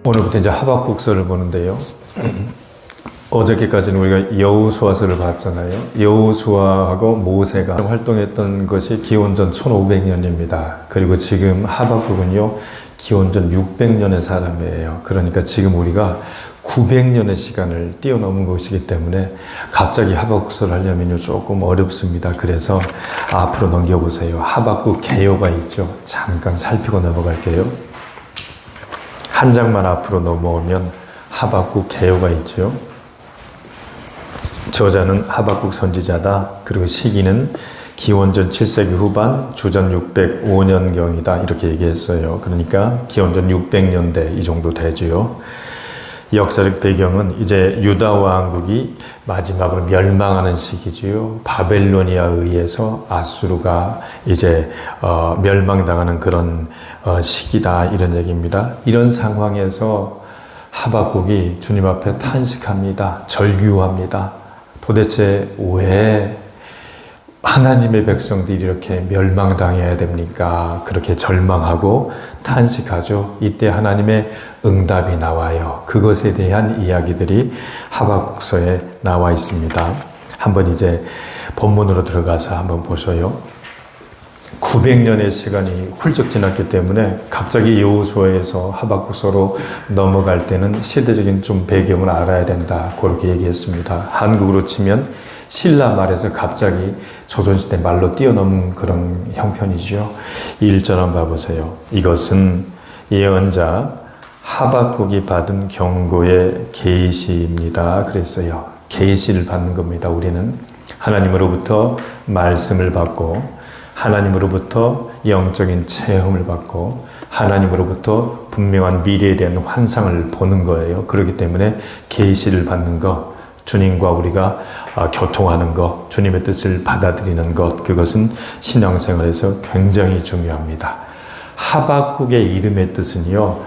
오늘부터 이제 하박국서를 보는데요. 어저께까지는 우리가 여호수아서를 봤잖아요. 여호수아하고 모세가 활동했던 것이 기원전 1500년입니다. 그리고 지금 하박국은요, 기원전 600년의 사람이에요. 그러니까 지금 우리가 900년의 시간을 뛰어넘은 것이기 때문에 갑자기 하박국서를 하려면요, 조금 어렵습니다. 그래서 앞으로 넘겨보세요. 하박국 개요가 있죠. 잠깐 살피고 넘어갈게요. 한 장만 앞으로 넘어오면 하박국 개요가 있죠. 저자는 하박국 선지자다. 그리고 시기는 기원전 7세기 후반, 주전 605년경이다. 이렇게 얘기했어요. 그러니까 기원전 600년대 이 정도 되지요. 역사적 배경은 이제 유다 왕국이 마지막으로 멸망하는 시기지요. 바벨로니아에 의해서 아수르가 이제 멸망당하는 그런 시기다, 이런 얘기입니다. 이런 상황에서 하박국이 주님 앞에 탄식합니다. 절규합니다. 도대체 왜 하나님의 백성들이 이렇게 멸망당해야 됩니까? 그렇게 절망하고 탄식하죠. 이때 하나님의 응답이 나와요. 그것에 대한 이야기들이 하박국서에 나와 있습니다. 한번 이제 본문으로 들어가서 한번 보셔요. 900년의 시간이 훌쩍 지났기 때문에 갑자기 여호수아에서 하박국서로 넘어갈 때는 시대적인 좀 배경을 알아야 된다, 그렇게 얘기했습니다. 한국으로 치면 신라 말에서 갑자기 조선시대 말로 뛰어넘은 그런 형편이죠. 1절 한번 봐보세요. 이것은 예언자 하박국이 받은 경고의 계시입니다. 그랬어요. 계시를 받는 겁니다. 우리는 하나님으로부터 말씀을 받고, 하나님으로부터 영적인 체험을 받고, 하나님으로부터 분명한 미래에 대한 환상을 보는 거예요. 그렇기 때문에 계시를 받는 것, 주님과 우리가 교통하는 것, 주님의 뜻을 받아들이는 것, 그것은 신앙생활에서 굉장히 중요합니다. 하박국의 이름의 뜻은요,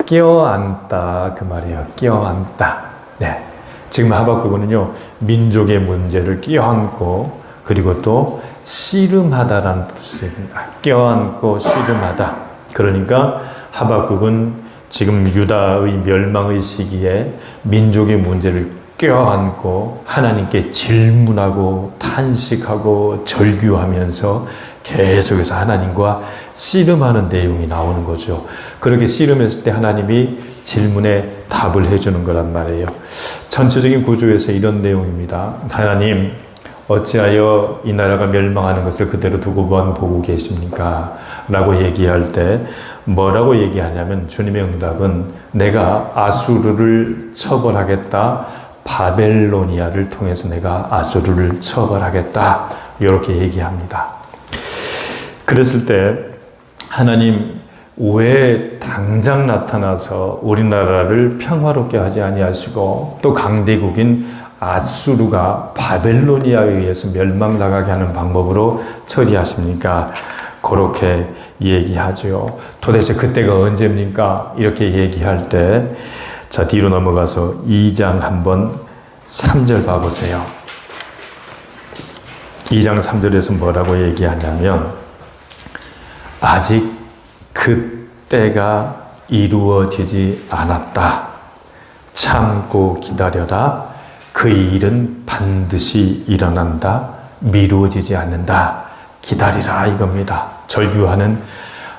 껴안다, 그 말이에요. 껴안다. 네. 지금 하박국은요, 민족의 문제를 껴안고, 그리고 또 씨름하다라는 뜻입니다. 껴안고 씨름하다. 그러니까 하박국은 지금 유다의 멸망의 시기에 민족의 문제를 껴안고 하나님께 질문하고 탄식하고 절규하면서 계속해서 하나님과 씨름하는 내용이 나오는 거죠. 그렇게 씨름했을 때 하나님이 질문에 답을 해주는 거란 말이에요. 전체적인 구조에서 이런 내용입니다. 하나님, 어찌하여 이 나라가 멸망하는 것을 그대로 두고만 보고 계십니까? 라고 얘기할 때 뭐라고 얘기하냐면, 주님의 응답은 내가 아수르를 처벌하겠다, 바벨로니아를 통해서 내가 아수르를 처벌하겠다, 이렇게 얘기합니다. 그랬을 때 하나님, 왜 당장 나타나서 우리나라를 평화롭게 하지 아니하시고 또 강대국인 아수르가 바벨로니아에 의해서 멸망당하게 하는 방법으로 처리하십니까? 그렇게 얘기하죠. 도대체 그때가 언제입니까? 이렇게 얘기할 때, 자, 뒤로 넘어가서 2장 한번 3절 봐보세요. 2장 3절에서 뭐라고 얘기하냐면, 아직 그때가 이루어지지 않았다. 참고 기다려라. 그 일은 반드시 일어난다. 미루어지지 않는다. 기다리라, 이겁니다. 절규하는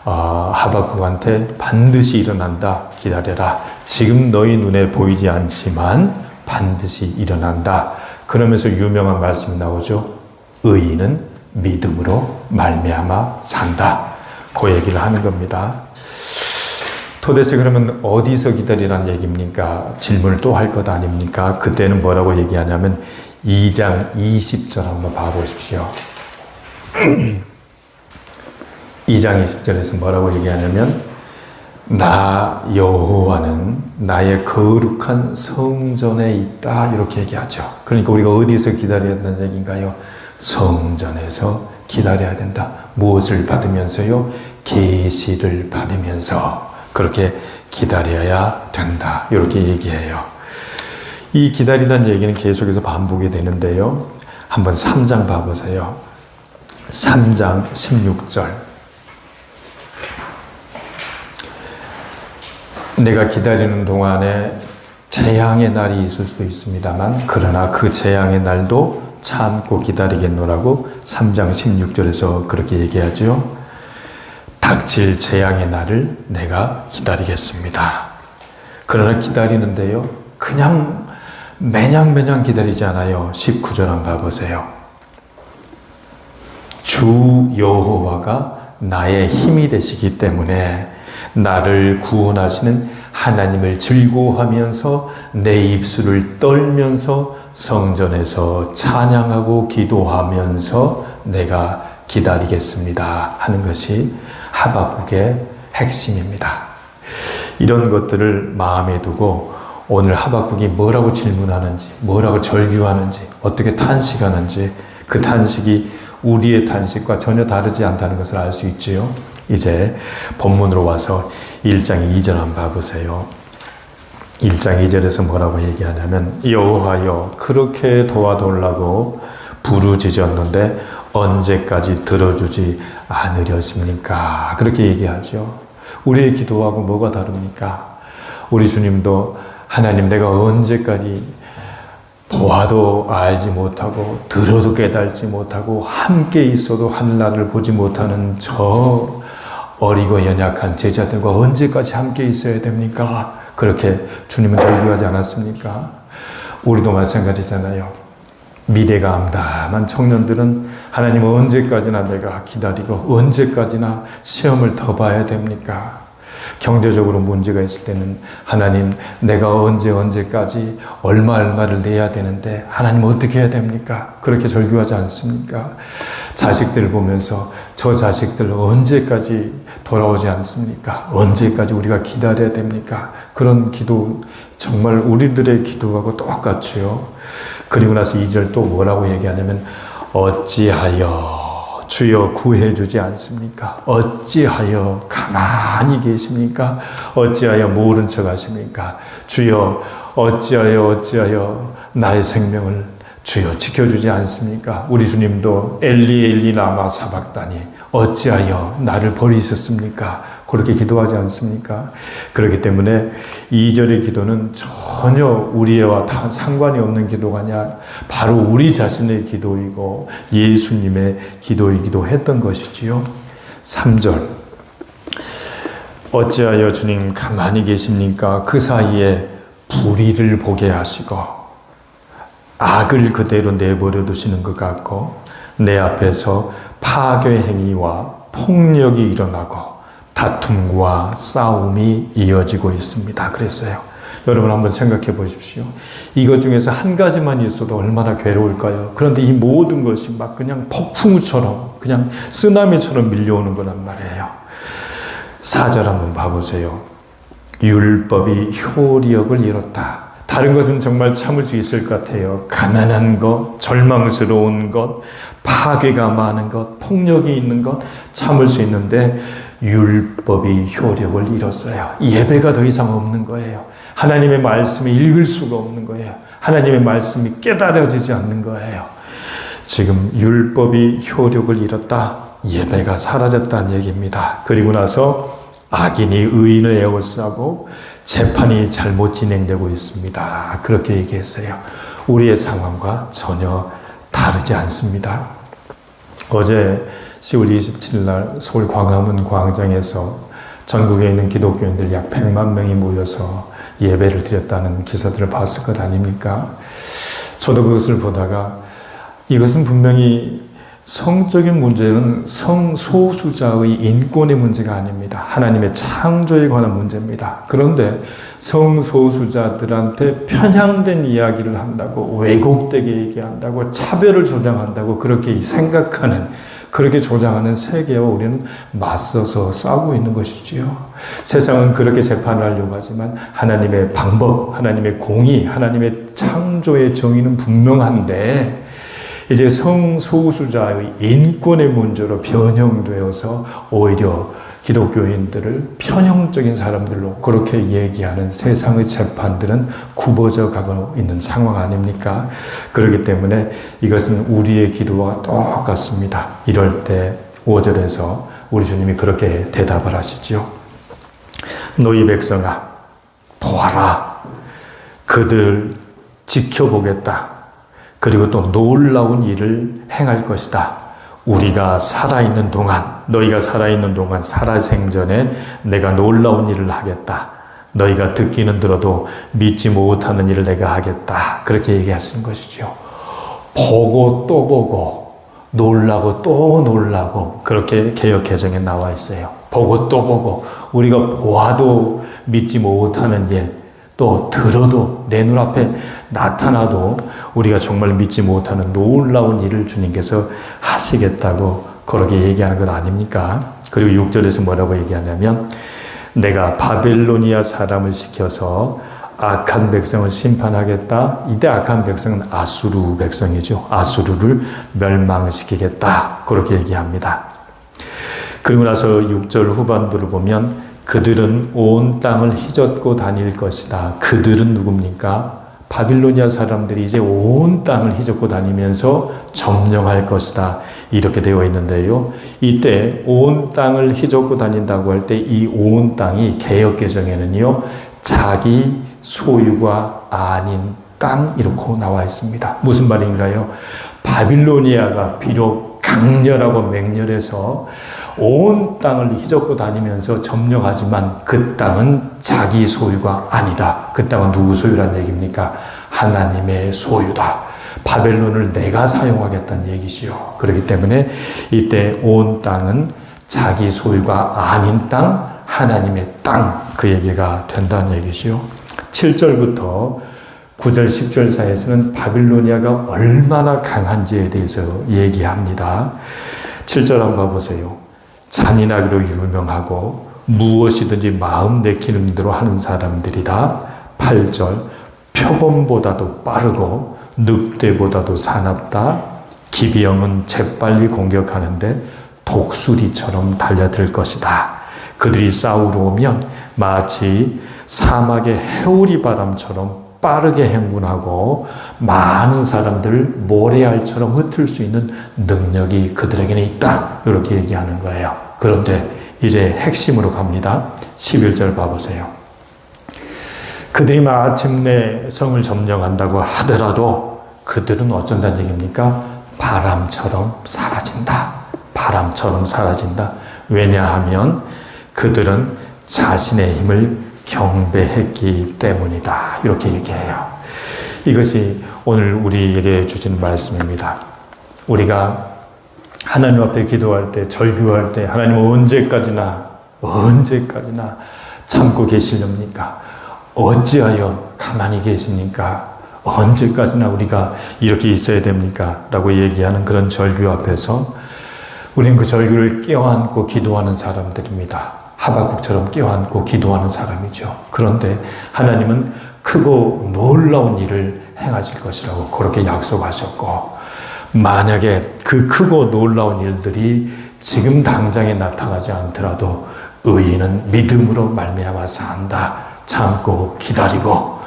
하박국한테 반드시 일어난다. 기다려라. 지금 너희 눈에 보이지 않지만 반드시 일어난다. 그러면서 유명한 말씀이 나오죠. 의인은 믿음으로 말미암아 산다. 그 얘기를 하는 겁니다. 도대체 그러면 어디서 기다리라는 얘기입니까? 질문을 또 할 것 아닙니까? 그때는 뭐라고 얘기하냐면 2장 20절 한번 봐보십시오. 2장 20절에서 뭐라고 얘기하냐면, 나 여호와는 나의 거룩한 성전에 있다, 이렇게 얘기하죠. 그러니까 우리가 어디서 기다려야 된다는 얘기인가요? 성전에서 기다려야 된다. 무엇을 받으면서요? 계시를 받으면서 그렇게 기다려야 된다, 이렇게 얘기해요. 이 기다리다는 얘기는 계속해서 반복이 되는데요. 한번 3장 봐보세요. 3장 16절. 내가 기다리는 동안에 재앙의 날이 있을 수도 있습니다만 그러나 그 재앙의 날도 참고 기다리겠노라고 3장 16절에서 그렇게 얘기하죠. 닥칠 재앙의 날을 내가 기다리겠습니다. 그러나 기다리는데요, 그냥 매냥 기다리지 않아요. 19절 한번 봐보세요. 주 여호와가 나의 힘이 되시기 때문에 나를 구원하시는 하나님을 즐거워하면서 내 입술을 떨면서 성전에서 찬양하고 기도하면서 내가 기다리겠습니다 하는 것이 하박국의 핵심입니다. 이런 것들을 마음에 두고 오늘 하박국이 뭐라고 질문하는지, 뭐라고 절규하는지, 어떻게 탄식하는지, 그 탄식이 우리의 탄식과 전혀 다르지 않다는 것을 알 수 있지요. 이제 본문으로 와서 1장 2절 한번 봐보세요. 1장 2절에서 뭐라고 얘기하냐면 여호와여 그렇게 도와달라고 부르짖었는데 언제까지 들어주지 않으렸습니까? 그렇게 얘기하죠. 우리의 기도하고 뭐가 다릅니까? 우리 주님도 하나님 내가 언제까지 보아도 알지 못하고 들어도 깨달지 못하고 함께 있어도 하늘나라를 보지 못하는 저 어리고 연약한 제자들과 언제까지 함께 있어야 됩니까? 그렇게 주님은 절규하지 않았습니까? 우리도 마찬가지잖아요. 미래가 암담한 청년들은 하나님 언제까지나 내가 기다리고 언제까지나 시험을 더 봐야 됩니까? 경제적으로 문제가 있을 때는 하나님 내가 언제까지 얼마를 내야 되는데 하나님 어떻게 해야 됩니까? 그렇게 절규하지 않습니까? 자식들 보면서 저 자식들 언제까지 돌아오지 않습니까? 언제까지 우리가 기다려야 됩니까? 그런 기도 정말 우리들의 기도하고 똑같죠. 그리고 나서 2절 또 뭐라고 얘기하냐면 어찌하여 주여 구해주지 않습니까? 어찌하여 가만히 계십니까? 어찌하여 모른 척 하십니까? 주여 어찌하여 나의 생명을 주여 지켜주지 않습니까? 우리 주님도 엘리 라마 사박다니 어찌하여 나를 버리셨습니까? 그렇게 기도하지 않습니까? 그렇기 때문에 2절의 기도는 전혀 우리와 다 상관이 없는 기도가 아니라 바로 우리 자신의 기도이고 예수님의 기도이기도 했던 것이지요. 3절 어찌하여 주님 가만히 계십니까? 그 사이에 불의를 보게 하시고 악을 그대로 내버려 두시는 것 같고 내 앞에서 파괴 행위와 폭력이 일어나고 다툼과 싸움이 이어지고 있습니다. 그랬어요. 여러분 한번 생각해 보십시오. 이것 중에서 한 가지만 있어도 얼마나 괴로울까요? 그런데 이 모든 것이 막 그냥 폭풍우처럼 그냥 쓰나미처럼 밀려오는 거란 말이에요. 4절 한번 봐보세요. 율법이 효력을 잃었다. 다른 것은 정말 참을 수 있을 것 같아요. 가난한 것, 절망스러운 것, 파괴가 많은 것, 폭력이 있는 것 참을 수 있는데 율법이 효력을 잃었어요. 예배가 더 이상 없는 거예요. 하나님의 말씀을 읽을 수가 없는 거예요. 하나님의 말씀이 깨달아지지 않는 거예요. 지금 율법이 효력을 잃었다. 예배가 사라졌다는 얘기입니다. 그리고 나서 악인이 의인을 에워싸고 재판이 잘못 진행되고 있습니다. 그렇게 얘기했어요. 우리의 상황과 전혀 다르지 않습니다. 어제 10월 27일 날 서울 광화문 광장에서 전국에 있는 기독교인들 약 100만 명이 모여서 예배를 드렸다는 기사들을 봤을 것 아닙니까? 저도 그것을 보다가 이것은 분명히 성적인 문제는 성소수자의 인권의 문제가 아닙니다. 하나님의 창조에 관한 문제입니다. 그런데 성소수자들한테 편향된 이야기를 한다고, 왜곡되게 얘기한다고, 차별을 조장한다고 그렇게 생각하는, 그렇게 조장하는 세계와 우리는 맞서서 싸우고 있는 것이지요. 세상은 그렇게 재판을 하려고 하지만 하나님의 방법, 하나님의 공의, 하나님의 창조의 정의는 분명한데 이제 성소수자의 인권의 문제로 변형되어서 오히려 기독교인들을 편형적인 사람들로 그렇게 얘기하는 세상의 재판들은 굽어져 가고 있는 상황 아닙니까? 그렇기 때문에 이것은 우리의 기도와 똑같습니다. 이럴 때 5절에서 우리 주님이 그렇게 대답을 하시죠. 너희 백성아, 보아라. 그들 지켜보겠다. 그리고 또 놀라운 일을 행할 것이다. 우리가 살아있는 동안, 너희가 살아있는 동안 살아생전에 내가 놀라운 일을 하겠다. 너희가 듣기는 들어도 믿지 못하는 일을 내가 하겠다. 그렇게 얘기하시는 것이죠. 보고 또 보고, 놀라고 또 놀라고, 그렇게 개역 개정에 나와 있어요. 보고 또 보고, 우리가 보아도 믿지 못하는 일, 또 들어도 내 눈앞에 나타나도 우리가 정말 믿지 못하는 놀라운 일을 주님께서 하시겠다고 그렇게 얘기하는 것 아닙니까? 그리고 6절에서 뭐라고 얘기하냐면 내가 바벨로니아 사람을 시켜서 악한 백성을 심판하겠다. 이때 악한 백성은 아수르 백성이죠. 아수르를 멸망시키겠다. 그렇게 얘기합니다. 그리고 나서 6절 후반부를 보면 그들은 온 땅을 휘젓고 다닐 것이다. 그들은 누굽니까? 바빌로니아 사람들이 이제 온 땅을 휘젓고 다니면서 점령할 것이다. 이렇게 되어 있는데요. 이때 온 땅을 휘젓고 다닌다고 할 때 이 온 땅이 개역 개정에는요. 자기 소유가 아닌 땅 이렇게 나와 있습니다. 무슨 말인가요? 바빌로니아가 비록 강렬하고 맹렬해서 온 땅을 휘젓고 다니면서 점령하지만 그 땅은 자기 소유가 아니다. 그 땅은 누구 소유란 얘기입니까? 하나님의 소유다. 바벨론을 내가 사용하겠다는 얘기지요. 그렇기 때문에 이때 온 땅은 자기 소유가 아닌 땅, 하나님의 땅, 그 얘기가 된다는 얘기지요. 7절부터 9절, 10절 사이에서는 바빌로니아가 얼마나 강한지에 대해서 얘기합니다. 7절 한번 봐보세요. 잔인하기로 유명하고 무엇이든지 마음 내키는 대로 하는 사람들이다. 8절 표범보다도 빠르고 늑대보다도 사납다. 기병은 재빨리 공격하는데 독수리처럼 달려들 것이다. 그들이 싸우러 오면 마치 사막의 해오리 바람처럼 빠르게 행군하고 많은 사람들을 모래알처럼 흩을 수 있는 능력이 그들에게는 있다. 이렇게 얘기하는 거예요. 그런데 이제 핵심으로 갑니다. 11절 봐보세요. 그들이 마침내 성을 점령한다고 하더라도 그들은 어쩐다는 얘기입니까? 바람처럼 사라진다. 바람처럼 사라진다. 왜냐하면 그들은 자신의 힘을 경배했기 때문이다. 이렇게 얘기해요. 이것이 오늘 우리에게 주신 말씀입니다. 우리가 하나님 앞에 기도할 때, 절규할 때 하나님 언제까지나 참고 계시렵니까? 어찌하여 가만히 계십니까? 언제까지나 우리가 이렇게 있어야 됩니까? 라고 얘기하는 그런 절규 앞에서 우리는 그 절규를 껴안고 기도하는 사람들입니다. 하박국처럼 껴안고 기도하는 사람이죠. 그런데 하나님은 크고 놀라운 일을 행하실 것이라고 그렇게 약속하셨고, 만약에 그 크고 놀라운 일들이 지금 당장에 나타나지 않더라도 의인은 믿음으로 말미암아 산다. 참고 기다리고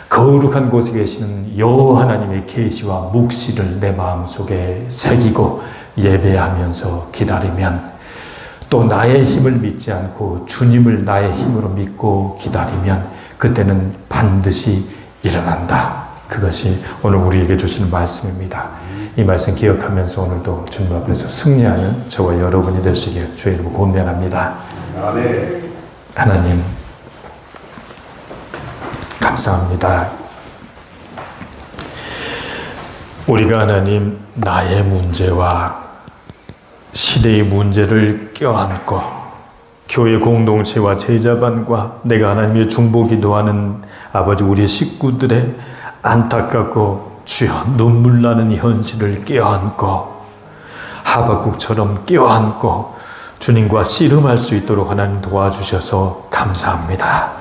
거룩한 곳에 계시는 여호와 하나님의 계시와 묵시를 내 마음속에 새기고 예배하면서 기다리면, 또 나의 힘을 믿지 않고 주님을 나의 힘으로 믿고 기다리면 그때는 반드시 일어난다. 그것이 오늘 우리에게 주시는 말씀입니다. 이 말씀 기억하면서 오늘도 주님 앞에서 승리하는 저와 여러분이 되시길 주의 이름으로 권면합니다. 하나님 감사합니다. 우리가 하나님 나의 문제와 시대의 문제를 껴안고 교회 공동체와 제자반과 내가 하나님의 중보 기도하는 아버지 우리 식구들의 안타깝고 주여 눈물 나는 현실을 껴안고 하박국처럼 껴안고 주님과 씨름할 수 있도록 하나님 도와주셔서 감사합니다.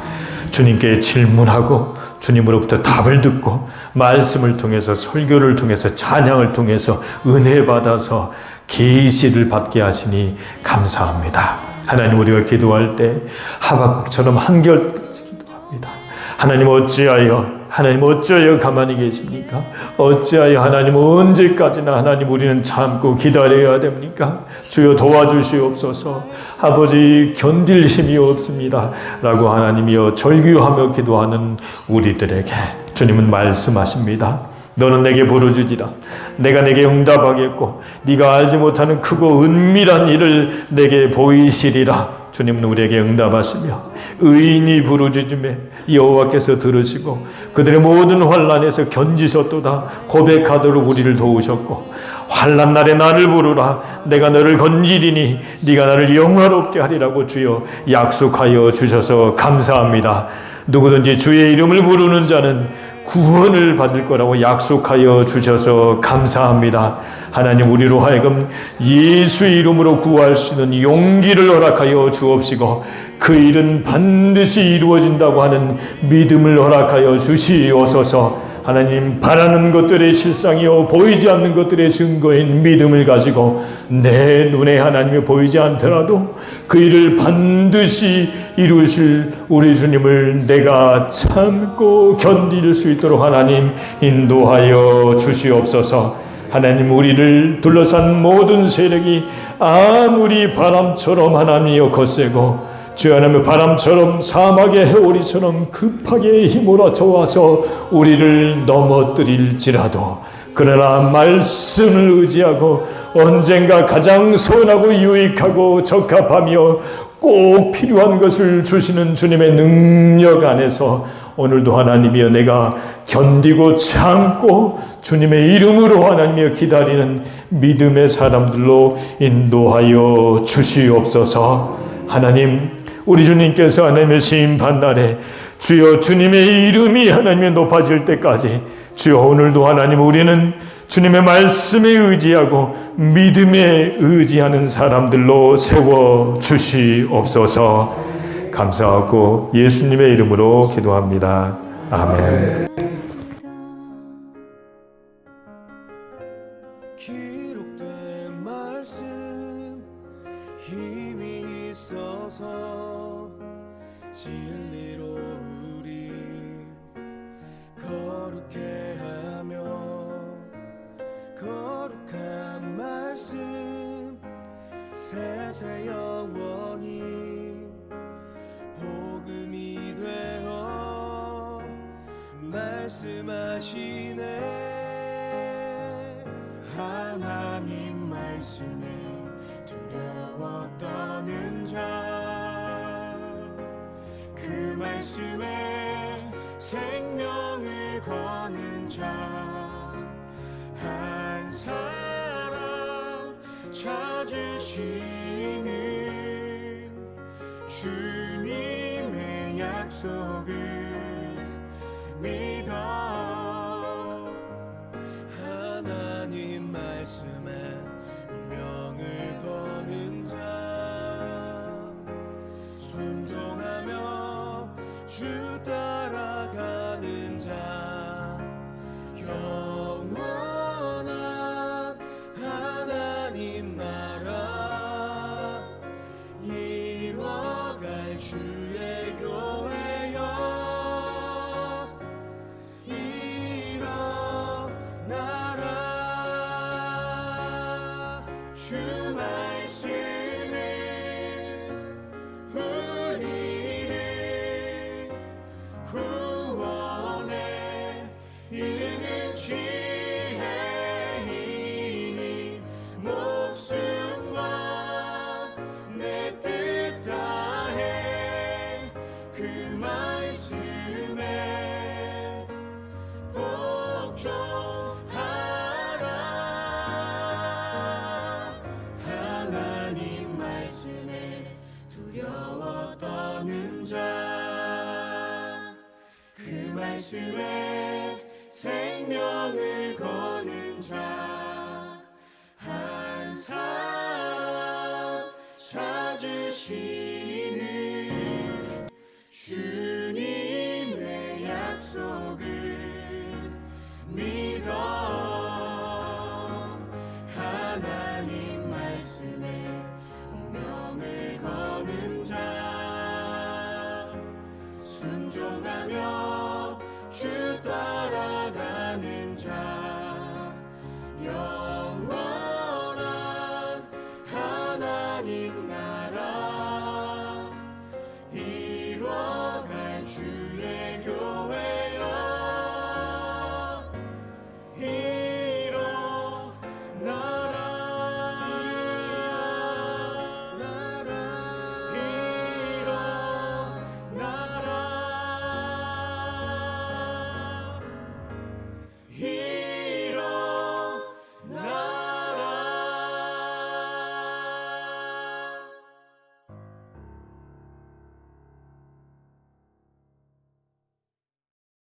주님께 질문하고 주님으로부터 답을 듣고 말씀을 통해서 설교를 통해서 찬양을 통해서 은혜 받아서 계시를 받게 하시니 감사합니다. 하나님 우리가 기도할 때 하박국처럼 한결같이 기도합니다. 하나님 어찌하여 하나님 어찌하여 가만히 계십니까? 어찌하여 하나님 언제까지나 하나님 우리는 참고 기다려야 됩니까? 주여 도와주시옵소서. 아버지 견딜 힘이 없습니다 라고 하나님이여 절규하며 기도하는 우리들에게 주님은 말씀하십니다. 너는 내게 부르짖으라. 내가 내게 응답하겠고 네가 알지 못하는 크고 은밀한 일을 내게 보이시리라. 주님은 우리에게 응답하시며 의인이 부르짖음에 여호와께서 들으시고 그들의 모든 환난에서 건지셨도다. 고백하도록 우리를 도우셨고 환난 날에 나를 부르라. 내가 너를 건지리니 네가 나를 영화롭게 하리라고 주여 약속하여 주셔서 감사합니다. 누구든지 주의 이름을 부르는 자는 구원을 받을 거라고 약속하여 주셔서 감사합니다. 하나님 우리로 하여금 예수 이름으로 구할 수 있는 용기를 허락하여 주옵시고 그 일은 반드시 이루어진다고 하는 믿음을 허락하여 주시옵소서. 하나님 바라는 것들의 실상이요 보이지 않는 것들의 증거인 믿음을 가지고 내 눈에 하나님이 보이지 않더라도 그 일을 반드시 이루실 우리 주님을 내가 참고 견딜 수 있도록 하나님 인도하여 주시옵소서. 하나님 우리를 둘러싼 모든 세력이 아무리 바람처럼 하나님이여 거세고 주 하나님의 바람처럼 사막의 해오리처럼 급하게 휘몰아쳐 와서 우리를 넘어뜨릴지라도 그러나 말씀을 의지하고 언젠가 가장 선하고 유익하고 적합하며 꼭 필요한 것을 주시는 주님의 능력 안에서 오늘도 하나님이여 내가 견디고 참고 주님의 이름으로 하나님이여 기다리는 믿음의 사람들로 인도하여 주시옵소서. 하나님 우리 주님께서 하나님의 심판날에 주여 주님의 이름이 하나님의 높아질 때까지 주여 오늘도 하나님 우리는 주님의 말씀에 의지하고 믿음에 의지하는 사람들로 세워주시옵소서. 감사하고 예수님의 이름으로 기도합니다. 아멘. 기록된 말씀 힘이 있어서 진리로 우리 거룩해 하며 거룩한 말씀 세세 영원히 복음이 되어 말씀하시네. 하나님 말씀에 두려워 떠는 자 그 말씀에 생명을 거는 자 한 사람 찾으시는 주님의 약속을 믿어. 하나님 말씀에 명을 거는 자 순종하며 주 따라가는 자 영원한 하나님 나라 이뤄갈 주의 교회여 일어나라. 주 말씀은 우리를 구원에 이르는 지혜이니 목숨과 내 뜻 다해 그 말씀에 복종하라. 하나님 말씀에 두려워 떠는 자 그 말씀에 생명을 거는 자 한 사람 찾으시는 주님의 약속을 믿어. 하나님 말씀에 운명을 거는 자 순종하며 주 자 영원한 하나님 나라 이뤄갈 주의